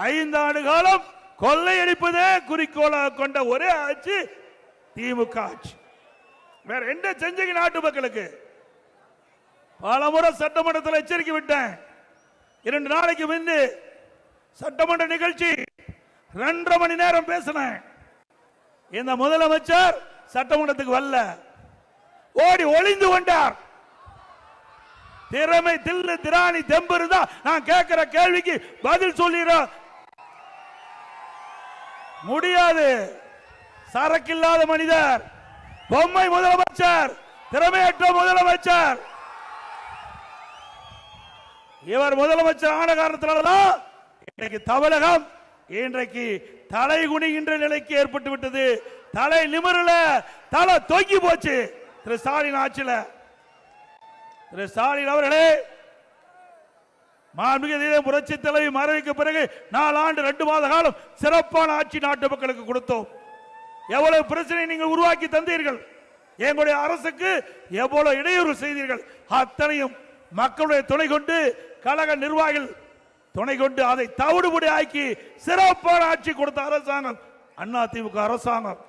5 ஆண்டு காலம் கொள்ளையடிப்பதே குறிக்கோளாக கொண்ட ஒரே ஆட்சி திமுக ஆட்சி. வேற என்ன செஞ்சீங்க நாட்டு மக்களுக்கு? பல முறை சட்டமன்றத்தில் எச்சரிக்கை விட்டேன். 2 நாளைக்கு முன்பு சட்டமன்ற நிகழ்ச்சி 2.5 மணி நேரம் பேசினேன். இந்த முதலமைச்சர் சட்டமன்றத்துக்கு வரல, ஓடி ஒளிந்து கொண்டார். திறமை தில்லு திராணி தெம்பு இருந்தா நான் கேட்கிற கேள்விக்கு பதில் சொல்லிட முடியாது. சரக்கில்லாத மனிதர், பொம்மை முதலமைச்சர், திறமையற்ற முதலமைச்சர். இவர் முதலமைச்சர் ஆன காரணத்தினால்தான் இன்றைக்கு தமிழகம் இன்றைக்கு தலை குனிகின்ற நிலைக்கு ஏற்பட்டு விட்டது. தலை நிமிரல, தலை தொங்கி போச்சு. திரு ஸ்டாலின் ஆட்சியில திரு ஸ்டாலின் அவர்களே, மாண்புமிகு புரட்சி தலைவி மறைவுக்கு பிறகு 4 ஆண்டு 2 மாத காலம் சிறப்பான ஆட்சி நாட்டு மக்களுக்கு கொடுத்தோம். எவ்வளவு பிரச்சனை நீங்கள் உருவாக்கி தந்தீர்கள், எங்களுடைய அரசுக்கு எவ்வளவு இடையூறு செய்தீர்கள், அத்தனையும் மக்களுடைய துணை கொண்டு, கழக நிர்வாகிகள் துணை கொண்டு அதை தவிடுபடி ஆக்கி சிறப்பான ஆட்சி கொடுத்த அரசாங்கம் அதிமுக அரசாங்கம்.